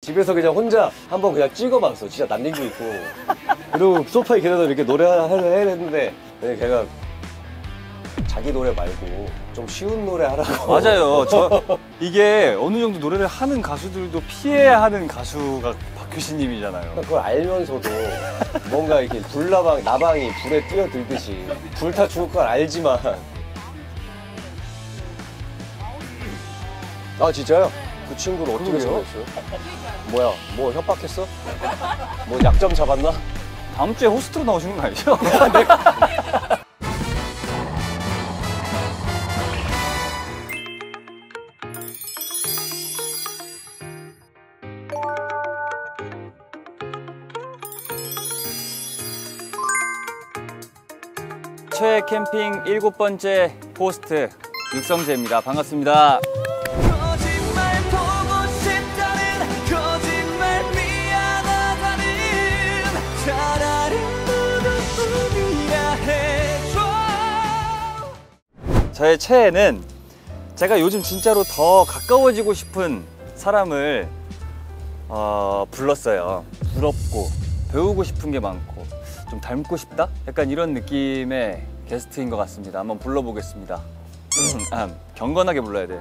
집에서 그냥 혼자 한번 그냥 찍어봤어. 진짜 난닝구 있고. 그리고 소파에 계속 이렇게 노래를 했는데 걔가 자기 노래 말고 좀 쉬운 노래 하라고. 맞아요. 이게 어느 정도 노래를 하는 가수들도 피해야 하는 가수가 박효신님이잖아요. 그걸 알면서도 뭔가 이렇게 나방이 불에 뛰어들듯이 불타 죽을 걸 알지만. 아 진짜요? 그 친구를 어떻게 전했어요? 뭐야? 뭐 협박했어? 뭐 약점 잡았나? 다음 주에 호스트로 나오시는 거 아니죠? 최애 캠핑 7번째 호스트 육성재입니다. 반갑습니다. 거짓말 보고 싶다는 거짓말 미안하다는 차라리 무릎이야 해줘. 저의 최애는 제가 요즘 진짜로 더 가까워지고 싶은 사람을 불렀어요. 부럽고 배우고 싶은 게 많고 좀 닮고 싶다? 약간 이런 느낌의 게스트인 것 같습니다. 한번 불러보겠습니다. 경건하게 불러야 돼.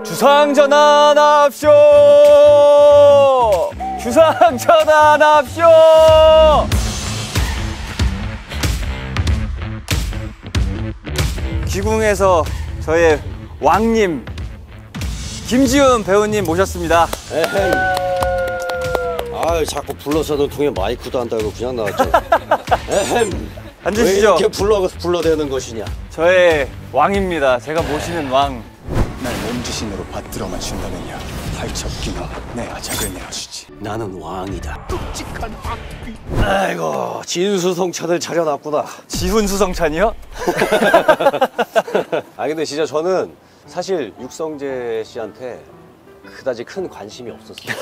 주상 전환합쇼! 주상 전환합쇼! 귀궁에서 저의 왕님 김지훈 배우님 모셨습니다. 에헤이. 아 자꾸 불러서는 통에 마이크도 안 달고 그냥 나왔죠. 에헴. 앉으시죠. 왜 이렇게 불러대는 것이냐. 저의 왕입니다. 제가 모시는 왕. 날 몸주신으로 받들어만 준다느냐. 팔척기나 내 아작을 내어주지. 나는 왕이다. 아이고 진수성찬을 차려놨구나. 지훈수성찬이요? 아 근데 진짜 저는 사실 육성재 씨한테 그다지 큰 관심이 없었어요.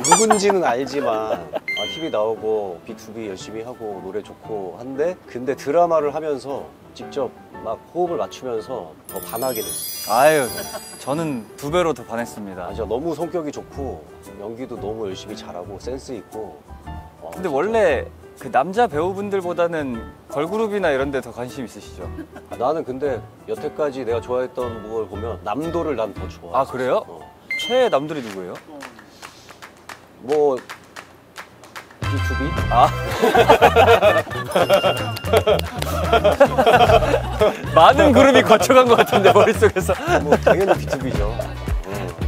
누군지는 알지만 TV 나오고 B2B 열심히 하고 노래 좋고 한데 근데 드라마를 하면서 직접 막 호흡을 맞추면서 더 반하게 됐어요. 아유, 저는 2배로 더 반했습니다. 진짜 너무 성격이 좋고 연기도 너무 열심히 잘하고 센스 있고. 근데 원래 그 남자 배우분들보다는 걸그룹이나 이런 데 더 관심 있으시죠? 나는 근데 여태까지 내가 좋아했던 걸 보면 남도를 난 더 좋아. 아, 그래요? 최애 남들이 누구예요? 뭐 B2B? 아. 많은 그룹이 거쳐간 것 같은데 머릿속에서. 뭐 당연히 B2B죠.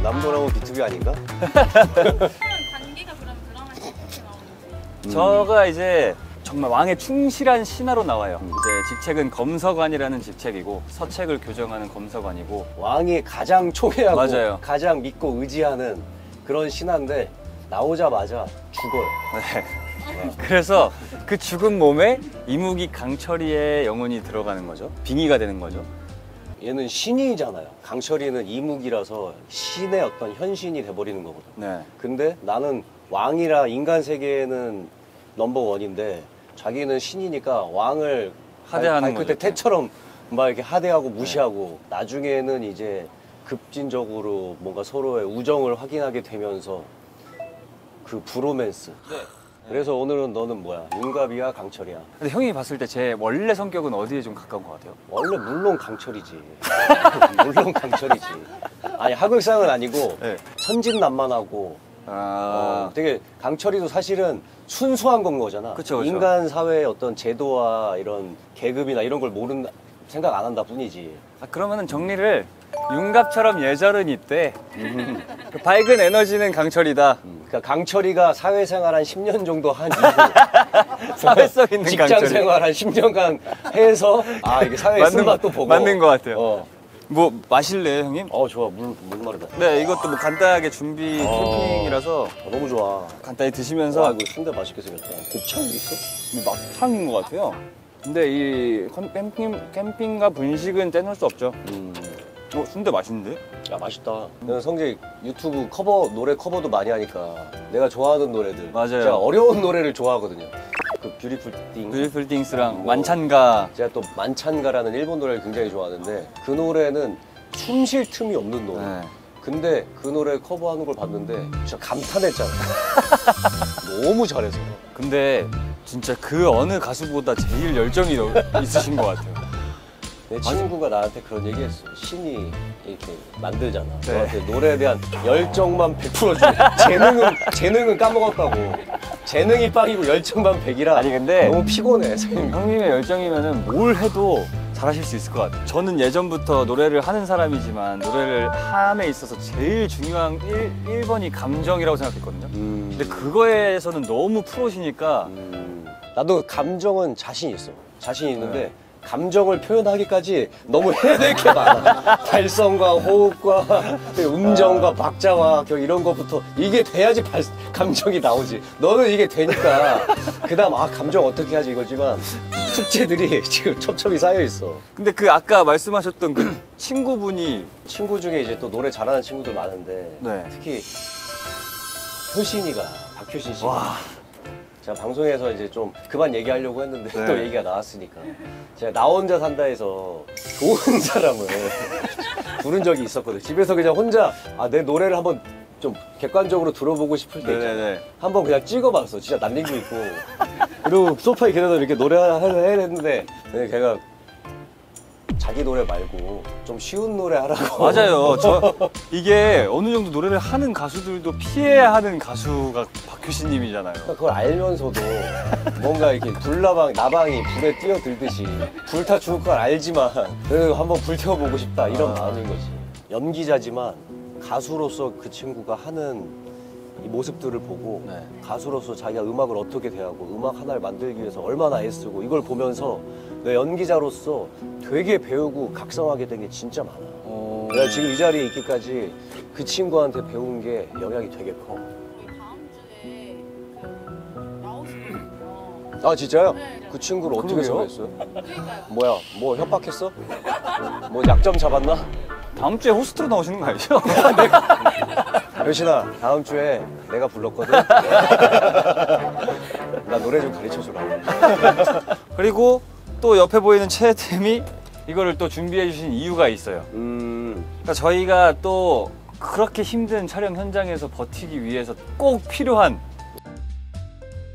남도라면 B2B 아닌가? 관계가 그럼 드라마에서 어떻게 나오는지. 저가 이제 정말 왕의 충실한 신하로 나와요. 이제 직책은 검서관이라는 직책이고 서책을 교정하는 검서관이고. 왕이 가장 총애하고 맞아요. 가장 믿고 의지하는 그런 신하인데 나오자마자 죽어요. 네. 그래서 그 죽은 몸에 이무기 강철이의 영혼이 들어가는 거죠. 빙의가 되는 거죠. 얘는 신이잖아요. 강철이는 이무기라서 신의 어떤 현신이 돼버리는 거거든. 네. 근데 나는 왕이라 인간 세계에는 넘버원인데 자기는 신이니까 왕을 하대하는 그때 거죠. 태처럼 막 이렇게 하대하고 무시하고 나중에는 이제 급진적으로 뭔가 서로의 우정을 확인하게 되면서 그 브로맨스. 그래서 오늘은 너는 뭐야? 윤갑이야, 강철이야? 근데 형이 봤을 때 제 원래 성격은 어디에 좀 가까운 것 같아요? 원래 물론 강철이지. 물론 강철이지. 아니 하극상은 아니고 네. 천진난만하고 되게 강철이도 사실은 순수한 건 거잖아. 그쵸. 인간 사회의 어떤 제도와 이런 계급이나 이런 걸 모른다 생각 안 한다 뿐이지. 그러면은 정리를 윤갑처럼 예절은 있대. 그 밝은 에너지는 강철이다. 그러니까 강철이가 사회생활 한 10년 정도 한 이후 사회성 있는 직장 강철이. 생활 한 10년간 해서 이게 사회의 쓴맛도 보고 맞는 것 같아요. 어. 뭐 마실래요, 형님? 좋아. 물 마르다. 네, 이것도 뭐 간단하게 준비 캠핑이라서 너무 좋아. 간단히 드시면서 이거 순대 맛있게 생겼다. 곱창도 있어? 막창인 것 같아요. 근데 이 캠핑과 분식은 떼놓을 수 없죠. 순대 맛있는데? 야 맛있다. 성재 유튜브 노래 커버도 많이 하니까 내가 좋아하는 노래들. 맞아요. 제가 어려운 노래를 좋아하거든요. 그 뷰티풀 띵. 뷰티풀 띵스랑 만찬가. 제가 또 만찬가라는 일본 노래를 굉장히 좋아하는데 그 노래는 숨 쉴 틈이 없는 노래. 네. 근데 그 노래 커버하는 걸 봤는데 진짜 감탄했잖아. 너무 잘해서. 근데 진짜 그 어느 가수보다 제일 열정이 있으신 것 같아요. 내 친구가 나한테 그런 얘기했어. 신이 이렇게 만들잖아. 네. 너한테 노래에 대한 열정만 100% 주네. 재능은 까먹었다고. 재능이 빵이고 열정만 100이라. 아니, 근데 너무 피곤해. 선생님. 형님의 열정이면은 뭘 해도 잘하실 수 있을 것 같아요. 저는 예전부터 노래를 하는 사람이지만 노래를 함에 있어서 제일 중요한 1번이 감정이라고 생각했거든요. 근데 그거에서는 너무 프로시니까 나도 감정은 자신 있어. 자신 있는데 감정을 표현하기까지 너무 해야 될 게 많아. 발성과 호흡과 음정과 박자와 이런 것부터 이게 돼야지 감정이 나오지. 너는 이게 되니까 그다음 감정 어떻게 하지 이거지만 숙제들이 지금 첩첩이 쌓여 있어. 근데 그 아까 말씀하셨던 그 친구분이 친구 중에 이제 또 노래 잘하는 친구들 많은데 네. 특히 효신이가 박효신 씨. 와. 제가 방송에서 이제 좀 그만 얘기하려고 했는데 네. 또 얘기가 나왔으니까 제가 나 혼자 산다에서 좋은 사람을 부른 적이 있었거든요. 집에서 그냥 혼자 내 노래를 한번 좀 객관적으로 들어보고 싶을 때 있잖아요. 네네네. 한번 그냥 찍어봤어. 진짜 난링도 있고 그리고 소파에 계단에 이렇게 노래해야 했는데 걔가 자기 노래 말고 좀 쉬운 노래 하라고. 맞아요. 이게 어느 정도 노래를 하는 가수들도 피해야 하는 가수가 박효신님이잖아요. 그걸 알면서도 뭔가 이렇게 나방이 불에 뛰어들듯이 불타 죽을 걸 알지만 그래도 한번 불태워보고 싶다 이런 마음인 거지. 연기자지만 가수로서 그 친구가 하는 이 모습들을 보고 네. 가수로서 자기가 음악을 어떻게 대하고 음악 하나를 만들기 위해서 얼마나 애쓰고 이걸 보면서 내 연기자로서 되게 배우고 각성하게 된 게 진짜 많아. 내가 지금 이 자리에 있기까지 그 친구한테 배운 게 영향이 되게 커. 다음 주에 나오시거든요. 아 진짜요? 네. 그 친구를 어떻게 그러게요? 소개했어요? 그러니까요. 뭐야? 뭐 협박했어? 뭐 약점 잡았나? 다음 주에 호스트로 나오시는 거 아니죠? 여신아 다음 주에 내가 불렀거든? 나 노래 좀 가르쳐주라. 그리고 또 옆에 보이는 채템이 이거를 또 준비해 주신 이유가 있어요. 그러니까 저희가 또 그렇게 힘든 촬영 현장에서 버티기 위해서 꼭 필요한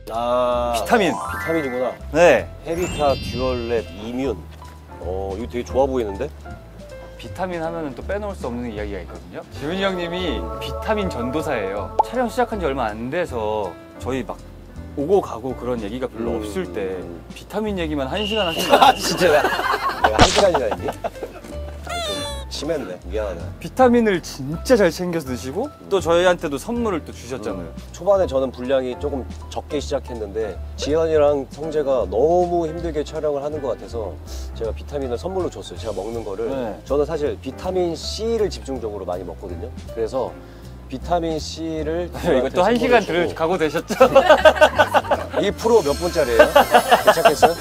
비타민. 비타민이구나. 네. 헤비타 듀얼랩 이뮨. 이거 되게 좋아 보이는데? 비타민 하면은 또 빼놓을 수 없는 이야기가 있거든요. 지훈이 형님이 비타민 전도사예요. 촬영 시작한 지 얼마 안 돼서 저희 막 오고 가고 그런 얘기가 별로 없을 때 비타민 얘기만 1시간 하시는 거예요. 진짜 내가 1시간이나 했니? 좀 심했네. 미안하다. 비타민을 진짜 잘 챙겨서 드시고 또 저희한테도 선물을 또 주셨잖아요. 초반에 저는 분량이 조금 적게 시작했는데 지현이랑 성재가 너무 힘들게 촬영을 하는 것 같아서 제가 비타민을 선물로 줬어요. 제가 먹는 거를. 네. 저는 사실 비타민 C를 집중적으로 많이 먹거든요. 그래서 비타민 C를 이것도 1시간 들을 각오 되셨죠? 이 프로 몇 분짜리예요? 괜찮겠어요?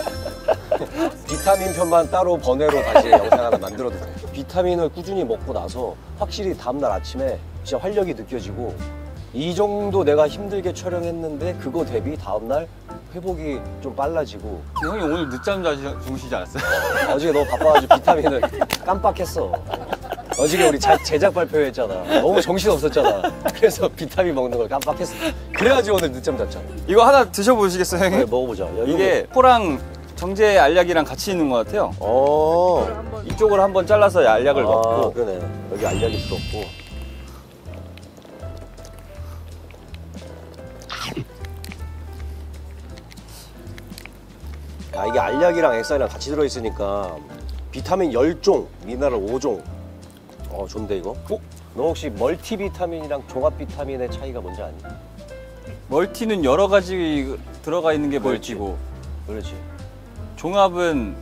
비타민 편만 따로 번외로 다시 영상 하나 만들어도 돼요. 비타민을 꾸준히 먹고 나서 확실히 다음날 아침에 진짜 활력이 느껴지고 이 정도 내가 힘들게 촬영했는데 그거 대비 다음날 회복이 좀 빨라지고. 형이 오늘 늦잠 주무시지 않았어요? 어저께 너무 바빠가지고 비타민을 깜빡했어. 어저께 우리 제작 발표했잖아. 너무 정신없었잖아. 그래서 비타민 먹는 걸 깜빡했어. 그래가지고 오늘 늦잠 잤잖아. 이거 하나 드셔보시겠어요, 형님? 네, 먹어보자. 야, 이게 포랑 정제 알약이랑 같이 있는 것 같아요. 이쪽을 한번 잘라서 알약을 넣고. 그러네. 여기 알약이 들었고. 이게 알약이랑 엑사이랑 같이 들어있으니까 비타민 10종, 미네랄 5종. 좋은데 이거? 너 혹시 멀티비타민이랑 종합비타민의 차이가 뭔지 아니? 멀티는 여러 가지 들어가 있는 게 그렇지. 멀티고 그렇지. 종합은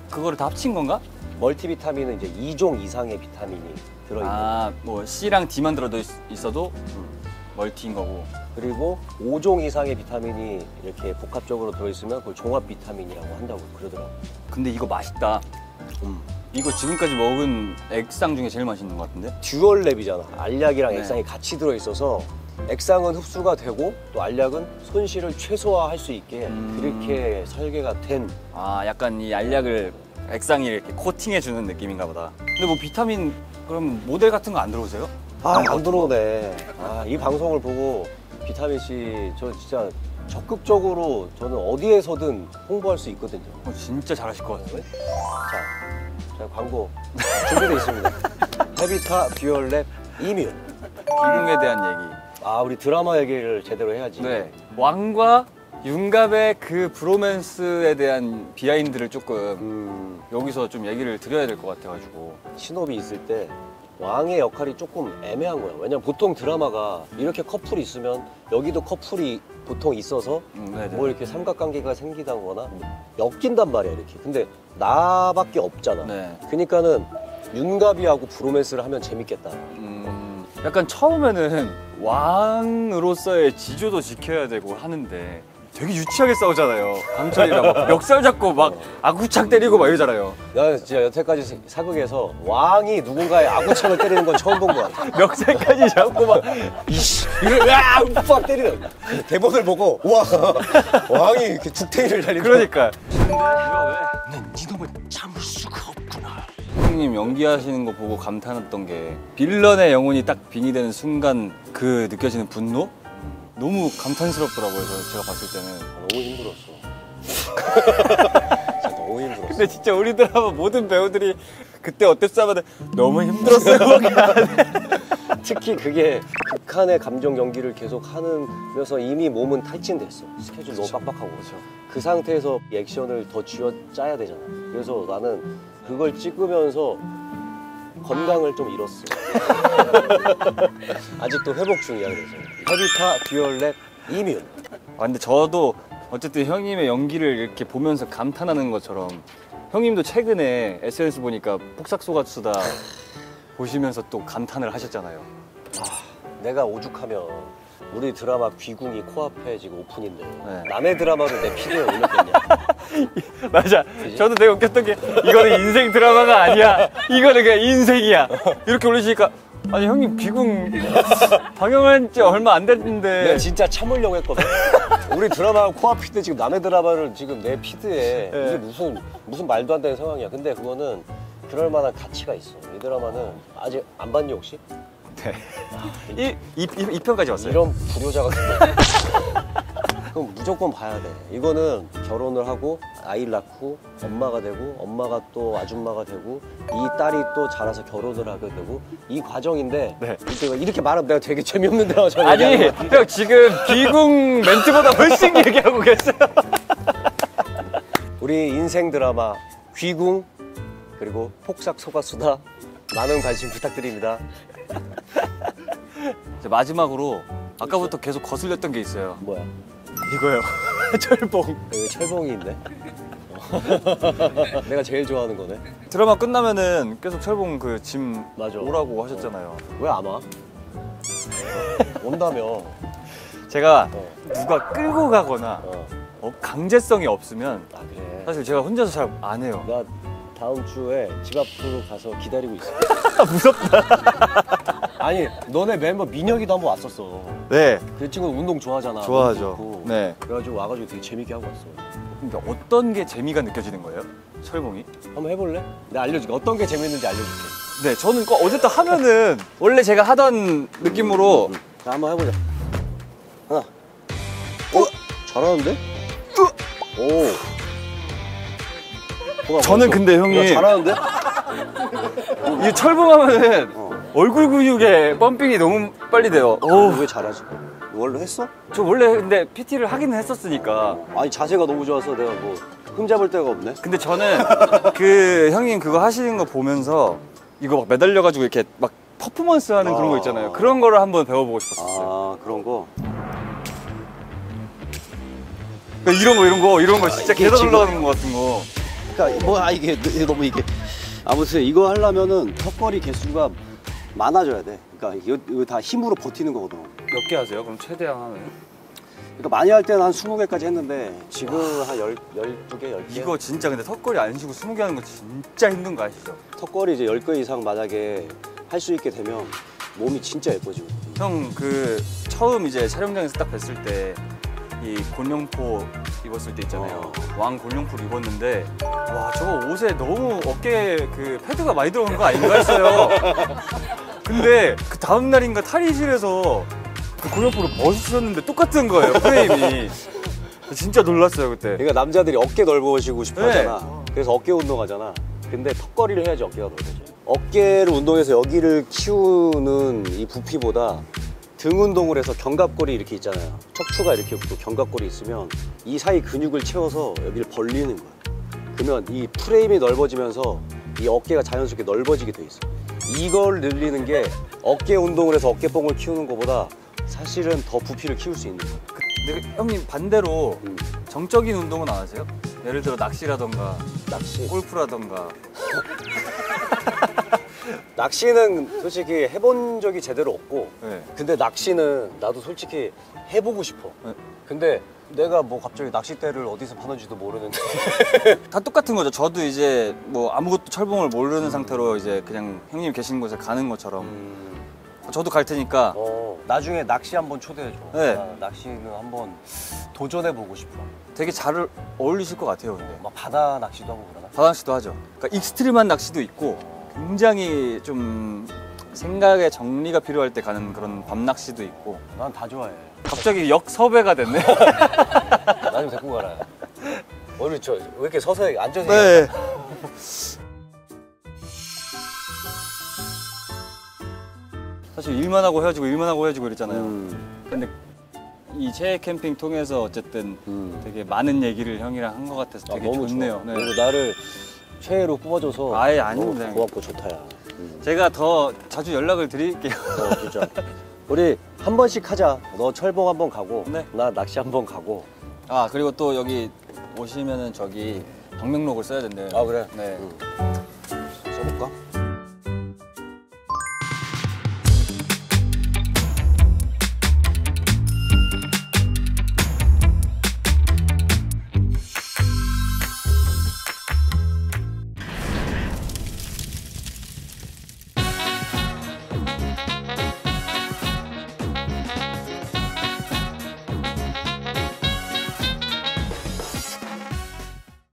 그거를 다 합친 건가? 멀티비타민은 이제 2종 이상의 비타민이 들어있는. 뭐 C랑 D만 들어 있어도 멀티인 거고. 그리고 5종 이상의 비타민이 이렇게 복합적으로 들어있으면 그걸 종합 비타민이라고 한다고 그러더라고. 근데 이거 맛있다. 이거 지금까지 먹은 액상 중에 제일 맛있는 것 같은데? 듀얼랩이잖아. 알약이랑 네. 액상이 같이 들어있어서 액상은 흡수가 되고 또 알약은 손실을 최소화할 수 있게 그렇게 설계가 된. 약간 이 알약을 액상이 이렇게 코팅해주는 느낌인가 보다. 근데 뭐 비타민 그럼 모델 같은 거 안 들어오세요? 안 들어오네. 이 방송을 보고 비타민 C 저 진짜 적극적으로 저는 어디에서든 홍보할 수 있거든요. 진짜 잘하실 것 같아요. 자, 광고 준비되어 있습니다. 헤비타 듀얼랩 이뮨. 기궁에 대한 얘기. 우리 드라마 얘기를 제대로 해야지. 네. 왕과 윤갑의 그 브로맨스에 대한 비하인드를 조금 여기서 좀 얘기를 드려야 될 것 같아가지고. 신업이 있을 때 왕의 역할이 조금 애매한 거예요. 왜냐면 보통 드라마가 이렇게 커플이 있으면 여기도 커플이 보통 있어서 네네. 뭐 이렇게 삼각관계가 생기다거나 엮인단 말이야 이렇게. 근데 나밖에 없잖아. 네. 그러니까는 윤갑이하고 브로맨스를 하면 재밌겠다. 약간 처음에는 왕으로서의 지조도 지켜야 되고 하는데 되게 유치하게 싸우잖아요. 강철이랑 막 멱살 잡고 막 아구창 때리고 막 이러잖아요. 나 진짜 여태까지 사극에서 왕이 누군가의 아구창을 때리는 건 처음 본 것 같아. 멱살까지 잡고 막 이씨, 이걸 빡 때리는. 대본을 보고 와 왕이 이렇게 죽탱이를 달리는. 그러니까. 난 이놈을 참을 수가 없구나. 형님 연기하시는 거 보고 감탄했던 게 빌런의 영혼이 딱 빙의되는 순간 그 느껴지는 분노? 너무 감탄스럽더라고요. 제가 봤을 때는. 너무 힘들었어. 진짜 너무 힘들었어. 근데 진짜 우리 드라마 모든 배우들이 그때 어땠어 하면 너무 힘들었어요. 특히 그게 극한의 감정 연기를 계속 하면서 이미 몸은 탈진됐어. 스케줄 너무 빡빡하고. 그렇죠. 그 상태에서 이 액션을 더 쥐어 짜야 되잖아. 그래서 나는 그걸 찍으면서 건강을 좀 잃었어. 아직도 회복 중이야. 그래서 헤비타 듀얼랩 이뮨. 근데 저도 어쨌든 형님의 연기를 이렇게 보면서 감탄하는 것처럼 형님도 최근에 SNS 보니까 폭삭소가수다 보시면서 또 감탄을 하셨잖아요. 내가 오죽하면 우리 드라마 귀궁이 코앞에 지금 오픈인데 네. 남의 드라마를 내 피드에 올렸겠냐. 맞아. 저도 되게 웃겼던 게 이거는 인생 드라마가 아니야. 이거는 그냥 인생이야. 이렇게 올리시니까 아니 형님 귀궁 방영한 지 얼마 안 됐는데 내가 진짜 참으려고 했거든. 우리 드라마 코앞인데 지금 남의 드라마를 지금 내 피드에 네. 이게 무슨 말도 안 되는 상황이야. 근데 그거는 그럴 만한 가치가 있어. 이 드라마는 아직 안 봤니 혹시? 네. 이 편까지 왔어요. 이런 불효자 같은 거. 그럼 무조건 봐야 돼. 이거는 결혼을 하고 아이를 낳고 엄마가 되고 엄마가 또 아줌마가 되고 이 딸이 또 자라서 결혼을 하게 되고 이 과정인데 네. 이렇게 말하면 내가 되게 재미없는 드라마 아니 형 지금 귀궁 멘트보다 훨씬 길게 하고 계세요. 우리 인생 드라마 귀궁 그리고 폭삭 소가수다 많은 관심 부탁드립니다. 이제 마지막으로 아까부터 계속 거슬렸던 게 있어요. 뭐야? 이거요. 철봉. 여기 철봉이 있네. 내가 제일 좋아하는 거네. 드라마 끝나면은 계속 철봉 그 짐 맞아. 오라고 하셨잖아요. 왜 안 와? 온다며. 제가 어. 누가 끌고 가거나 강제성이 없으면 아 그래. 사실 제가 혼자서 잘 안 해요. 나 다음 주에 집 앞으로 가서 기다리고 있어. 무섭다. 아니 너네 멤버 민혁이도 한번 왔었어. 네. 그 친구 운동 좋아하잖아. 좋아하죠. 운동 좋고. 네. 그래가지고 와가지고 되게 재밌게 하고 왔어. 근데 어떤 게 재미가 느껴지는 거예요? 철봉이? 한번 해볼래? 내가 알려줄게. 어떤 게 재밌는지 알려줄게. 네, 저는 어쨌든 하면은 원래 제가 하던 느낌으로 자 한번 해보자. 하나. 잘하는데? 오. 저는 근데 형이 야, 잘하는데? 이 철봉하면은 얼굴 근육에 펌핑이 너무 빨리 돼요. 왜 잘하지? 원래 했어? 저 원래 근데 PT를 하기는 했었으니까. 아니 자세가 너무 좋아서 내가 뭐 흠잡을 데가 없네. 근데 저는 그 형님 그거 하시는 거 보면서 이거 막 매달려가지고 이렇게 막 퍼포먼스 하는 그런 거 있잖아요. 그런 거를 한번 배워보고 싶었어요. 아 그런 거. 그러니까 이런 거 진짜 이게 계단 지금- 올라가는 거 같은 거. 그러니까 뭐 이게 너무 이게 아무튼 이거 하려면은 턱걸이 개수가 많아져야 돼. 그러니까 이거 다 힘으로 버티는 거거든. 몇 개 하세요? 그럼 최대한 하면? 그러니까 많이 할 때는 한 20개까지 했는데 지금 한 12개, 10개. 이거 진짜 근데 턱걸이 안 쉬고 20개 하는 거 진짜 힘든 거 아시죠? 턱걸이 이제 10개 이상 만약에 할 수 있게 되면 몸이 진짜 예뻐지거든. 형 그 처음 이제 촬영장에서 딱 뵀을 때 이 곤룡포 입었을 때 있잖아요. 왕 곤룡포를 입었는데 와 저거 옷에 너무 어깨에 그 패드가 많이 들어간 거 아닌가 했어요. 근데 그 다음 날인가 탈의실에서 그 골프를 벗으셨는데 똑같은 거예요, 프레임이. 진짜 놀랐어요, 그때. 그러니까 남자들이 어깨 넓어지고 싶어 네. 하잖아. 그래서 어깨 운동하잖아. 근데 턱걸이를 해야지 어깨가 넓어져. 어깨를 운동해서 여기를 키우는 이 부피보다 등 운동을 해서 견갑골이 이렇게 있잖아요. 척추가 이렇게 있고 견갑골이 있으면 이 사이 근육을 채워서 여기를 벌리는 거야. 그러면 이 프레임이 넓어지면서 이 어깨가 자연스럽게 넓어지게 돼 있어. 이걸 늘리는 게 어깨 운동을 해서 어깨뽕을 키우는 것보다 사실은 더 부피를 키울 수 있는 거야. 근데 형님 반대로 음. 정적인 운동은 안 하세요? 예를 들어 낚시라던가 낚시. 골프라던가. 낚시는 솔직히 해본 적이 제대로 없고 네. 근데 낚시는 나도 솔직히 해보고 싶어. 네. 근데 내가 뭐 갑자기 낚싯대를 어디서 파는지도 모르는데 다 똑같은 거죠. 저도 이제 뭐 아무것도 철봉을 모르는 상태로 이제 그냥 형님 계신 곳에 가는 것처럼 저도 갈 테니까. 나중에 낚시 한번 초대해줘. 네. 나 낚시는 한번 도전해보고 싶어. 되게 잘 어울리실 것 같아요, 근데. 막 바다 낚시도 하고 그러나? 바다낚시도 하죠. 그러니까 익스트림한 낚시도 있고 굉장히 좀 생각의 정리가 필요할 때 가는 그런 밤낚시도 있고. 난 다 좋아해. 갑자기 역섭외가 됐네. 나 좀 데리고 가라. 오늘 왜 이렇게 서서히 앉아서 네. 사실 일만 하고 헤어지고 일만 하고 헤어지고 이랬잖아요. 근데 이 최애 캠핑 통해서 어쨌든 되게 많은 얘기를 형이랑 한 것 같아서 되게 너무 좋네요. 좋아. 그리고 나를 최애로 뽑아줘서 아예 너무 아닙니다. 고맙고 좋다 야. 제가 더 자주 연락을 드릴게요. 진짜. 우리 한 번씩 하자. 너 철봉 한 번 가고 네. 나 낚시 한 번 가고. 아 그리고 또 여기 오시면은 저기 방명록을 써야 된대요. 아, 그래? 네. 응.